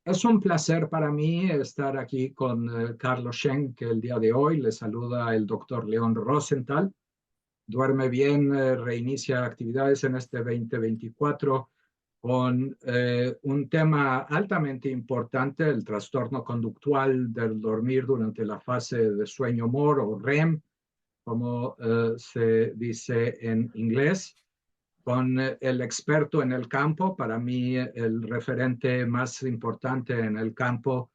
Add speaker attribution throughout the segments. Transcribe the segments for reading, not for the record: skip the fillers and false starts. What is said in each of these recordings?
Speaker 1: Es un placer para mí estar aquí con Carlos Schenk el día de hoy. Le saluda el doctor León Rosenthal. Duerme bien, reinicia actividades en este 2024 con un tema altamente importante, el trastorno conductual del dormir durante la fase de sueño MOR o REM, como se dice en inglés, con el experto en el campo, para mí el referente más importante en el campo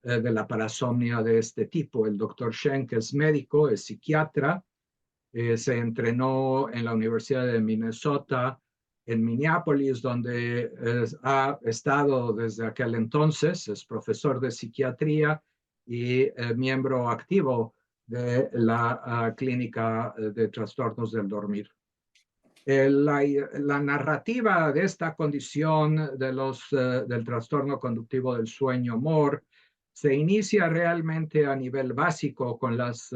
Speaker 1: de la parasomnia de este tipo. El doctor Schenk es médico, es psiquiatra, se entrenó en la Universidad de Minnesota, en Minneapolis, donde ha estado desde aquel entonces, es profesor de psiquiatría y miembro activo de la clínica de trastornos del dormir. La narrativa de esta condición del trastorno conductivo del sueño MOR se inicia realmente a nivel básico con las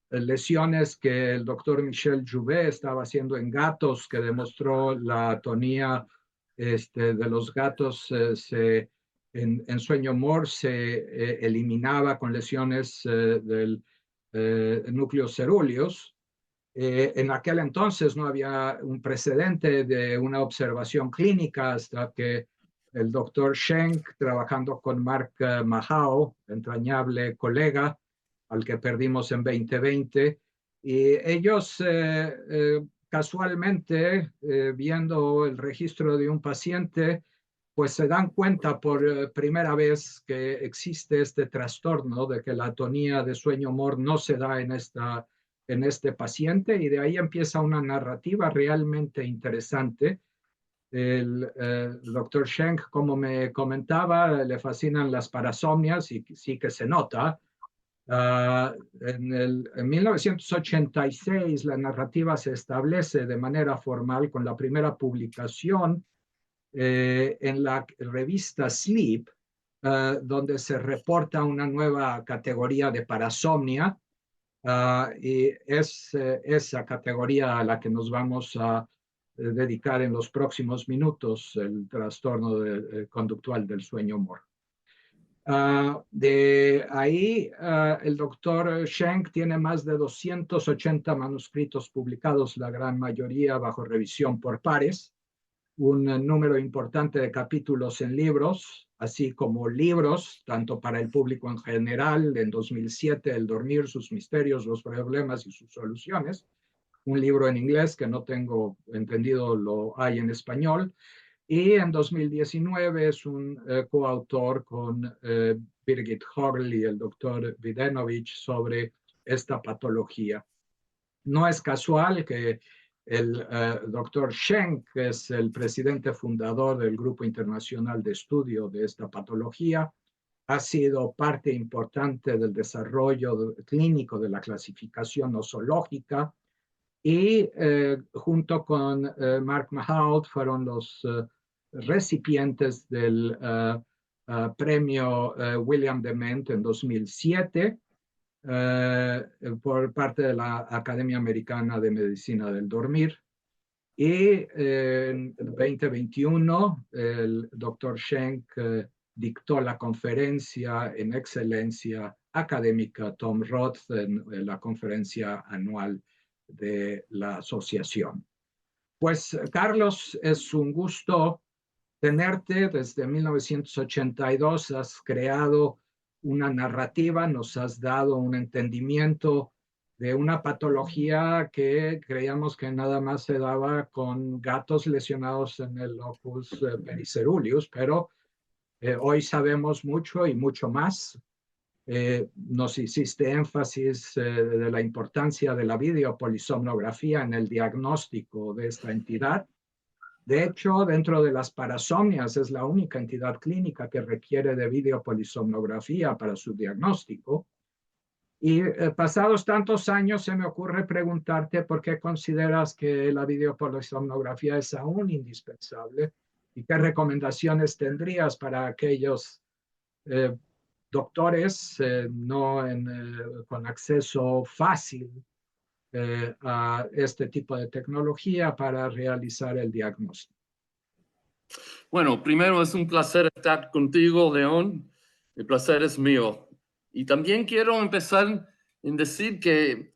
Speaker 1: lesiones que el doctor Michel Jouvet estaba haciendo en gatos, que demostró la atonía de los gatos en sueño MOR se eliminaba con lesiones del núcleos cerúleos. En aquel entonces no había un precedente de una observación clínica hasta que el doctor Schenk, trabajando con Mark Mahao, entrañable colega al que perdimos en 2020, y ellos casualmente, viendo el registro de un paciente, pues se dan cuenta por primera vez que existe este trastorno de que la atonía de sueño MOR no se da en este paciente, y de ahí empieza una narrativa realmente interesante. El doctor Schenk, como me comentaba, le fascinan las parasomnias y sí que se nota. En 1986 la narrativa se establece de manera formal con la primera publicación en la revista Sleep, donde se reporta una nueva categoría de parasomnia. Y es esa categoría a la que nos vamos a dedicar en los próximos minutos, el trastorno conductual del sueño MOR. De ahí, el doctor Schenk tiene más de 280 manuscritos publicados, la gran mayoría bajo revisión por pares, un número importante de capítulos en libros, así como libros, tanto para el público en general. En 2007, El dormir, sus misterios, los problemas y sus soluciones, un libro en inglés que no tengo entendido lo hay en español. Y en 2019 es un coautor con Birgit Hogl y el doctor Videnovich sobre esta patología. No es casual que el doctor Schenk, que es el presidente fundador del Grupo Internacional de Estudio de esta patología, ha sido parte importante del desarrollo clínico de la clasificación nosológica, y junto con Mark Mahalt fueron los recipientes del premio William Dement en 2007, por parte de la Academia Americana de Medicina del Dormir. Y en 2021 el doctor Schenk dictó la conferencia en excelencia académica Tom Roth en la conferencia anual de la asociación. Pues Carlos, es un gusto tenerte. Desde 1982 has creado una narrativa, nos has dado un entendimiento de una patología que creíamos que nada más se daba con gatos lesionados en el locus periceruleus, pero hoy sabemos mucho y mucho más. Nos hiciste énfasis de la importancia de la videopolisomnografía en el diagnóstico de esta entidad. De hecho, dentro de las parasomnias es la única entidad clínica que requiere de videopolisomnografía para su diagnóstico. Y pasados tantos años se me ocurre preguntarte por qué consideras que la videopolisomnografía es aún indispensable y qué recomendaciones tendrías para aquellos eh, doctores con acceso fácil a este tipo de tecnología para realizar el diagnóstico.
Speaker 2: Bueno, primero es un placer estar contigo, León. El placer es mío. Y también quiero empezar en decir que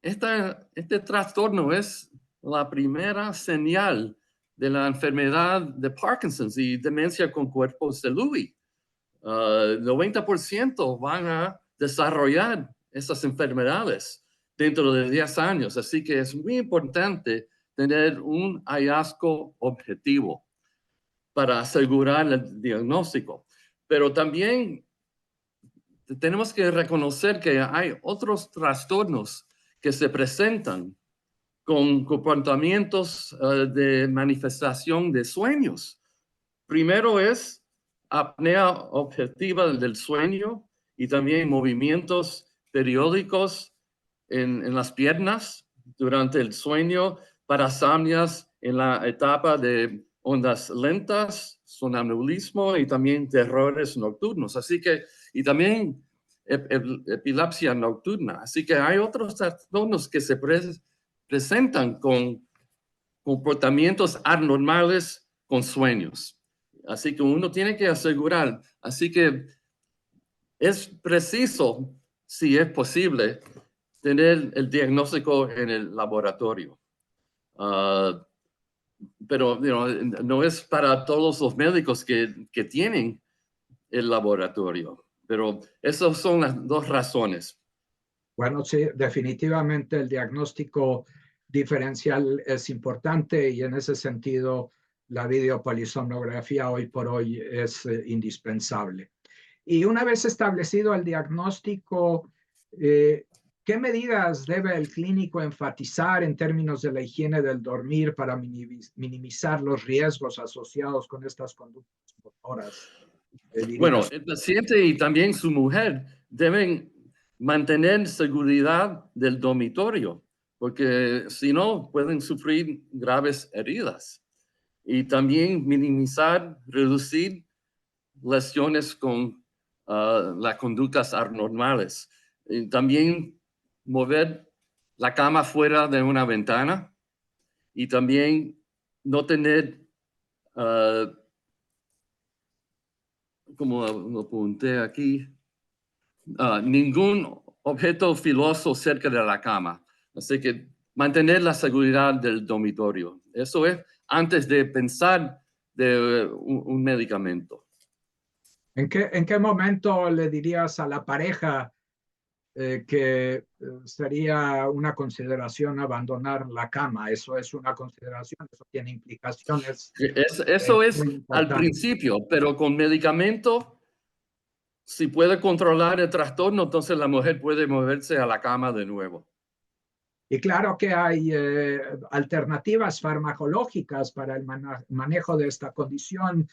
Speaker 2: este trastorno es la primera señal de la enfermedad de Parkinson y demencia con cuerpos de Lewy. 90% van a desarrollar esas enfermedades dentro de 10 años. Así que es muy importante tener un hallazgo objetivo para asegurar el diagnóstico. Pero también tenemos que reconocer que hay otros trastornos que se presentan con comportamientos de manifestación de sueños. Primero es apnea objetiva del sueño y también movimientos periódicos en las piernas durante el sueño, parasomnias en la etapa de ondas lentas, sonambulismo y también terrores nocturnos. Así que, y también epilepsia nocturna. Así que hay otros trastornos que se presentan con comportamientos anormales con sueños. Así que uno tiene que asegurar. Así que es preciso, si es posible, tener el diagnóstico en el laboratorio. Pero no es para todos los médicos que tienen el laboratorio. Pero esas son las dos razones.
Speaker 1: Bueno, sí, definitivamente el diagnóstico diferencial es importante y en ese sentido la videopolisomnografía hoy por hoy es indispensable. Y una vez establecido el diagnóstico, ¿qué medidas debe el clínico enfatizar en términos de la higiene del dormir para minimizar los riesgos asociados con estas conductas motoras?
Speaker 2: Bueno,
Speaker 1: Dirías.
Speaker 2: el paciente y también su mujer deben mantener seguridad del dormitorio, porque si no pueden sufrir graves heridas. Y también minimizar, reducir lesiones con las conductas anormales. Y también mover la cama fuera de una ventana y también no tener, como lo apunté aquí, ningún objeto filoso cerca de la cama. Así que mantener la seguridad del dormitorio. Eso es antes de pensar de un medicamento.
Speaker 1: En qué momento le dirías a la pareja que sería una consideración abandonar la cama? Eso es una consideración, eso tiene implicaciones
Speaker 2: Eso es
Speaker 1: muy
Speaker 2: al
Speaker 1: importantes.
Speaker 2: principio, pero con medicamento, si puede controlar el trastorno, entonces la mujer puede moverse a la cama de nuevo.
Speaker 1: Y claro que hay alternativas farmacológicas para el manejo de esta condición.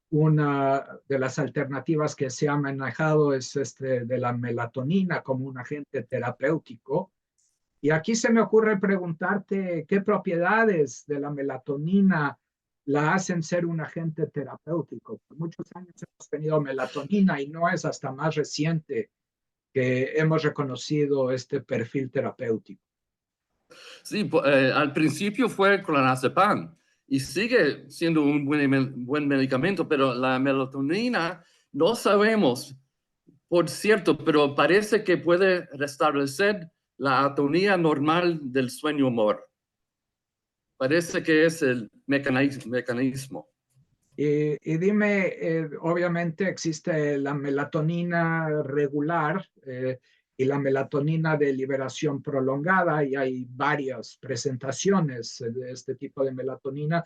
Speaker 1: Una de las alternativas que se ha manejado es de la melatonina como un agente terapéutico. Y aquí se me ocurre preguntarte qué propiedades de la melatonina la hacen ser un agente terapéutico. Por muchos años hemos tenido melatonina y no es hasta más reciente que hemos reconocido este perfil terapéutico.
Speaker 2: Sí, al principio fue clonazepam y sigue siendo un buen medicamento, pero la melatonina no sabemos, por cierto, pero parece que puede restablecer la atonía normal del sueño humor. Parece que es el mecanismo.
Speaker 1: Y dime, obviamente existe la melatonina regular y la melatonina de liberación prolongada y hay varias presentaciones de este tipo de melatonina.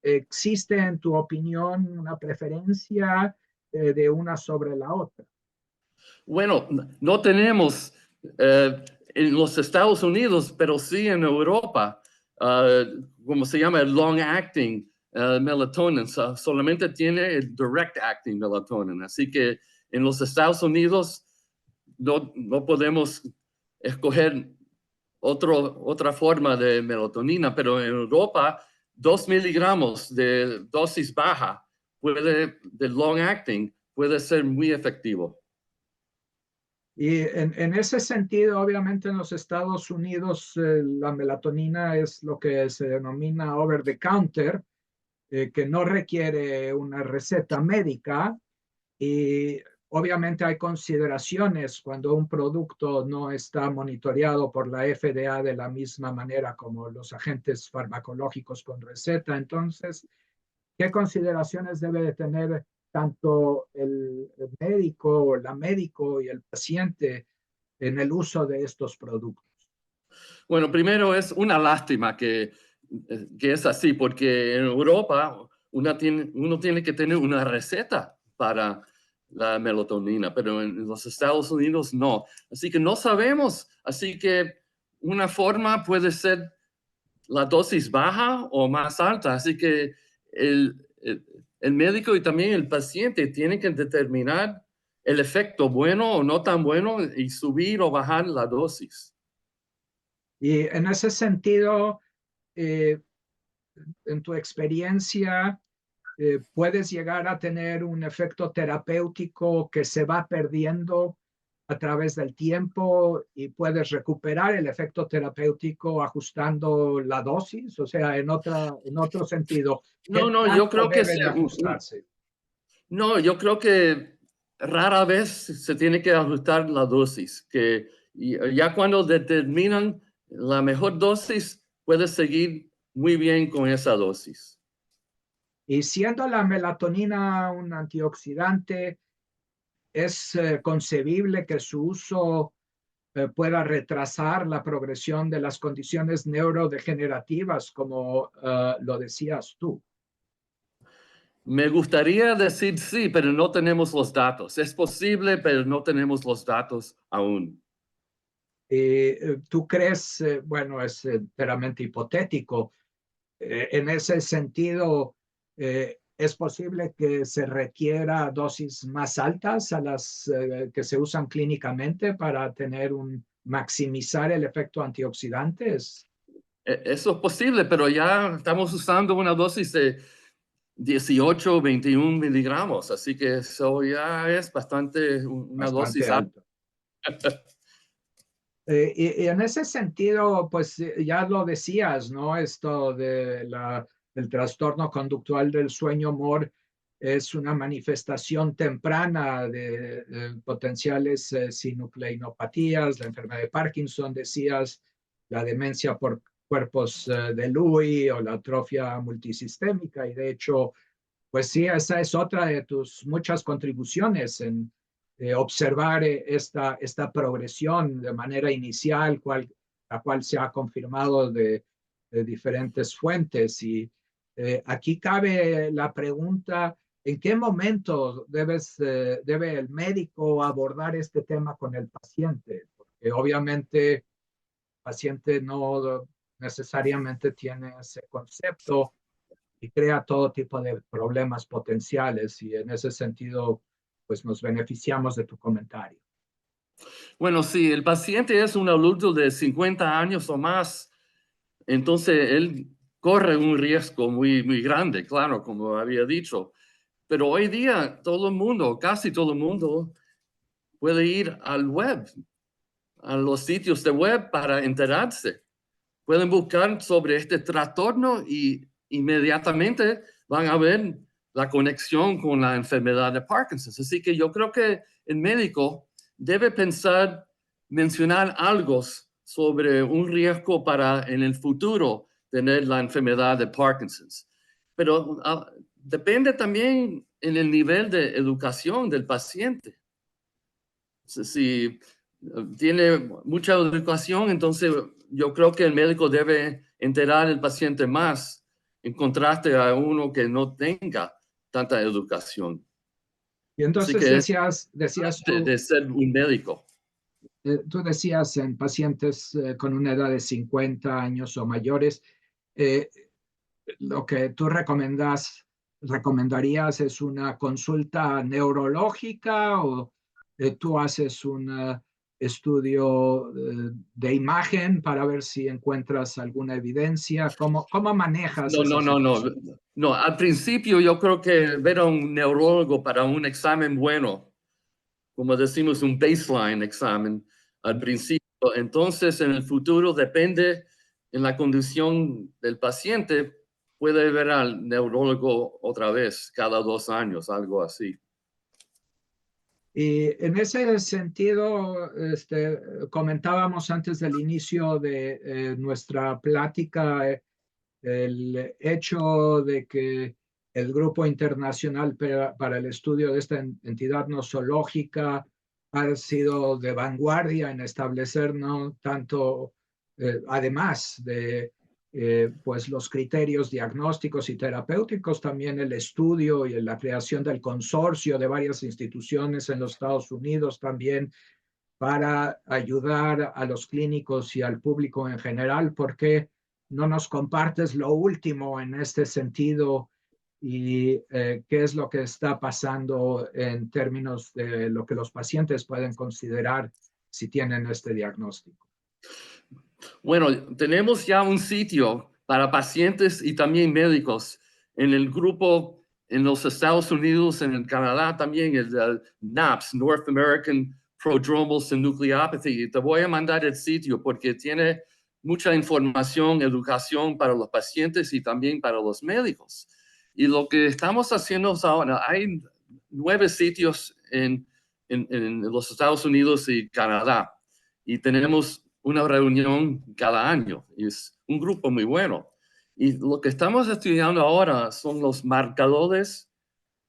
Speaker 1: ¿Existe en tu opinión una preferencia de una sobre la otra?
Speaker 2: Bueno, no tenemos en los Estados Unidos, pero sí en Europa, como se llama el long acting melatonin, solamente tiene el direct acting melatonin. Así que en los Estados Unidos no podemos escoger otra forma de melatonina, pero en Europa 2 miligramos de dosis baja de long acting puede ser muy efectivo.
Speaker 1: Y en ese sentido, obviamente en los Estados Unidos la melatonina es lo que se denomina over the counter que no requiere una receta médica y obviamente hay consideraciones cuando un producto no está monitoreado por la FDA de la misma manera como los agentes farmacológicos con receta. Entonces, ¿qué consideraciones debe de tener tanto el médico, la médico y el paciente en el uso de estos productos?
Speaker 2: Bueno, primero es una lástima que es así, porque en Europa uno tiene que tener una receta para la melatonina, pero en los Estados Unidos no. Así que no sabemos. Así que una forma puede ser la dosis baja o más alta. Así que el médico y también el paciente tienen que determinar el efecto bueno o no tan bueno y subir o bajar la dosis.
Speaker 1: Y en ese sentido, eh, en tu experiencia, puedes llegar a tener un efecto terapéutico que se va perdiendo a través del tiempo y puedes recuperar el efecto terapéutico ajustando la dosis, o sea, en otro sentido,
Speaker 2: No,
Speaker 1: ¿qué
Speaker 2: no, yo
Speaker 1: tanto
Speaker 2: creo que
Speaker 1: debe de ajustarse?
Speaker 2: no, yo creo que rara vez se tiene que ajustar la dosis, que ya cuando determinan la mejor dosis, puedes seguir muy bien con esa dosis.
Speaker 1: Y siendo la melatonina un antioxidante, es concebible que su uso pueda retrasar la progresión de las condiciones neurodegenerativas, como lo decías tú.
Speaker 2: Me gustaría decir sí, pero no tenemos los datos. Es posible, pero no tenemos los datos aún.
Speaker 1: ¿Tú crees, bueno, es enteramente hipotético, en ese sentido, es posible que se requiera dosis más altas a las que se usan clínicamente para tener maximizar el efecto antioxidante?
Speaker 2: Eso es posible, pero ya estamos usando una dosis de 18 o 21 miligramos, así que eso ya es bastante una
Speaker 1: Bastante
Speaker 2: dosis alta.
Speaker 1: alto. Y en ese sentido, pues ya lo decías, ¿no? Esto del trastorno conductual del sueño MOR es una manifestación temprana de potenciales sinucleinopatías, la enfermedad de Parkinson, decías, la demencia por cuerpos de Lewy o la atrofia multisistémica. Y de hecho, pues sí, esa es otra de tus muchas contribuciones en observar esta progresión de manera inicial, la cual se ha confirmado de diferentes fuentes. Y aquí cabe la pregunta, ¿en qué momento debe el médico abordar este tema con el paciente? Porque obviamente el paciente no necesariamente tiene ese concepto y crea todo tipo de problemas potenciales y en ese sentido, pues nos beneficiamos de tu comentario.
Speaker 2: Bueno, si el paciente es un adulto de 50 años o más, entonces él corre un riesgo muy, muy grande, claro, como había dicho. Pero hoy día todo el mundo, casi todo el mundo, puede ir al web, a los sitios de web para enterarse. Pueden buscar sobre este trastorno y inmediatamente van a ver la conexión con la enfermedad de Parkinson. Así que yo creo que el médico debe pensar, mencionar algo sobre un riesgo para en el futuro tener la enfermedad de Parkinson. Pero depende también en el nivel de educación del paciente. Si tiene mucha educación, entonces yo creo que el médico debe enterar al paciente más en contraste a uno que no tenga tanta educación.
Speaker 1: Y
Speaker 2: Así
Speaker 1: entonces
Speaker 2: que es
Speaker 1: decías
Speaker 2: de ser un médico.
Speaker 1: tú decías en pacientes con una edad de 50 años o mayores, eh, lo que tú recomendarías es una consulta neurológica o tú haces un estudio de imagen para ver si encuentras alguna evidencia. ¿Cómo manejas
Speaker 2: No,
Speaker 1: esa
Speaker 2: no, no, no.
Speaker 1: situación?
Speaker 2: No, al principio yo creo que ver a un neurólogo para un examen bueno, como decimos, un baseline examen al principio. Entonces, en el futuro depende en la condición del paciente, puede ver al neurólogo otra vez cada 2 años, algo así.
Speaker 1: Y en ese sentido, comentábamos antes del inicio de nuestra plática el hecho de que el Grupo Internacional para el Estudio de esta entidad nosológica ha sido de vanguardia en establecer no tanto, además de pues los criterios diagnósticos y terapéuticos, también el estudio y la creación del consorcio de varias instituciones en los Estados Unidos también para ayudar a los clínicos y al público en general. ¿Por qué no nos compartes lo último en este sentido y qué es lo que está pasando en términos de lo que los pacientes pueden considerar si tienen este diagnóstico?
Speaker 2: Bueno, tenemos ya un sitio para pacientes y también médicos en el grupo en los Estados Unidos, en el Canadá también, el NAPS, North American Prodromal Synucleopathy. Y te voy a mandar el sitio porque tiene mucha información, educación para los pacientes y también para los médicos. Y lo que estamos haciendo ahora, hay 9 sitios en los Estados Unidos y Canadá. Y tenemos una reunión cada año y es un grupo muy bueno. Y lo que estamos estudiando ahora son los marcadores,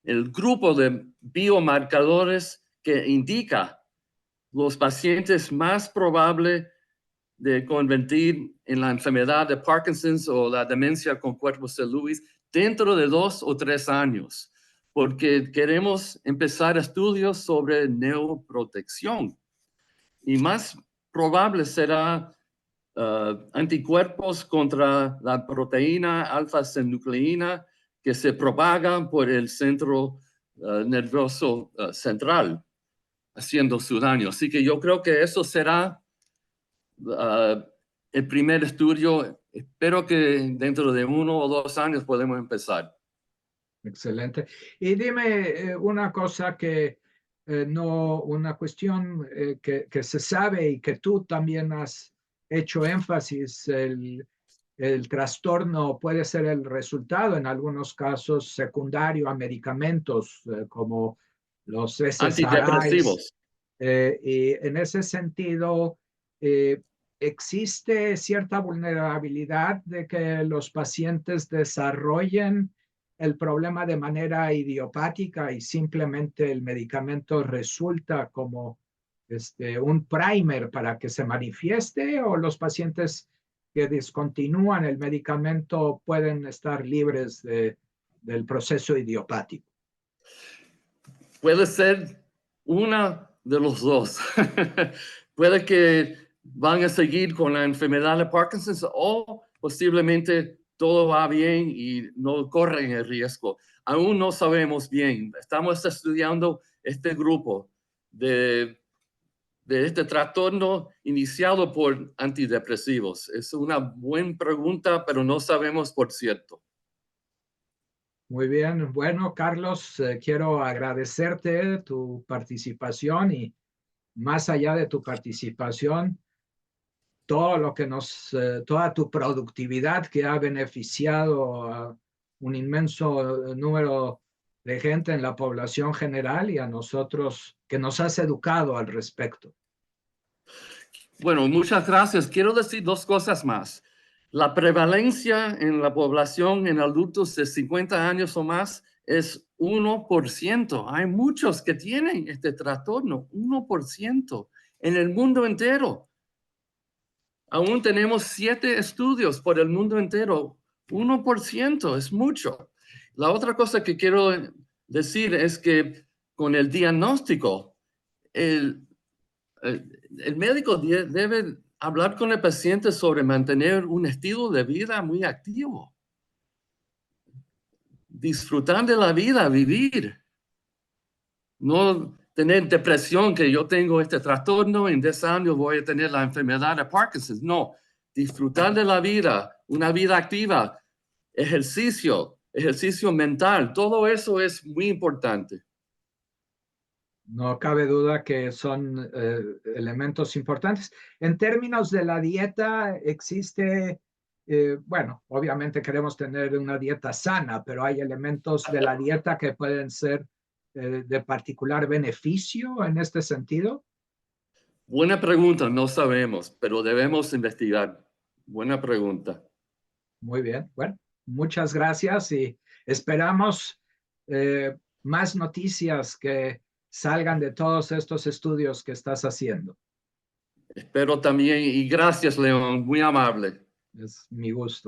Speaker 2: el grupo de biomarcadores que indica los pacientes más probables de convertir en la enfermedad de Parkinson's o la demencia con cuerpos de Lewis dentro de 2 o 3 años, porque queremos empezar estudios sobre neuroprotección. Y más probable será anticuerpos contra la proteína alfa-synucleína que se propaga por el centro nervioso central, haciendo su daño. Así que yo creo que eso será el primer estudio. Espero que dentro de 1 o 2 años podemos empezar.
Speaker 1: Excelente. Y dime una cosa que no, una cuestión que se sabe y que tú también has hecho énfasis, el trastorno puede ser el resultado en algunos casos secundario a medicamentos como los SSRIs.
Speaker 2: Antidepresivos.
Speaker 1: Y en ese sentido, eh, existe cierta vulnerabilidad de que los pacientes desarrollen el problema de manera idiopática y simplemente el medicamento resulta como un primer para que se manifieste, o los pacientes que discontinúan el medicamento pueden estar libres del proceso idiopático.
Speaker 2: Puede ser una de los dos. Puede que van a seguir con la enfermedad de Parkinson o posiblemente todo va bien y no corren el riesgo. Aún no sabemos bien. Estamos estudiando este grupo de este trastorno iniciado por antidepresivos. Es una buena pregunta, pero no sabemos por cierto.
Speaker 1: Muy bien, bueno, Carlos, quiero agradecerte tu participación y más allá de tu participación, todo lo que toda tu productividad que ha beneficiado a un inmenso número de gente en la población general y a nosotros que nos has educado al respecto.
Speaker 2: Bueno, muchas gracias. Quiero decir 2 cosas más. La prevalencia en la población en adultos de 50 años o más es 1%. Hay muchos que tienen este trastorno, 1% en el mundo entero. Aún tenemos 7 estudios por el mundo entero. 1% es mucho. La otra cosa que quiero decir es que con el diagnóstico, el médico debe hablar con el paciente sobre mantener un estilo de vida muy activo. Disfrutar de la vida, vivir. No tener depresión, que yo tengo este trastorno, en 10 años voy a tener la enfermedad de Parkinson. No, disfrutar de la vida, una vida activa, ejercicio mental, todo eso es muy importante.
Speaker 1: No cabe duda que son elementos importantes. En términos de la dieta, ¿existe bueno, obviamente queremos tener una dieta sana, pero hay elementos de la dieta que pueden ser de particular beneficio en este sentido.
Speaker 2: Buena pregunta, no sabemos, pero debemos investigar. Buena pregunta.
Speaker 1: Muy bien, bueno, muchas gracias y esperamos más noticias que salgan de todos estos estudios que estás haciendo.
Speaker 2: Espero también, y gracias, León, muy amable.
Speaker 1: Es mi gusto.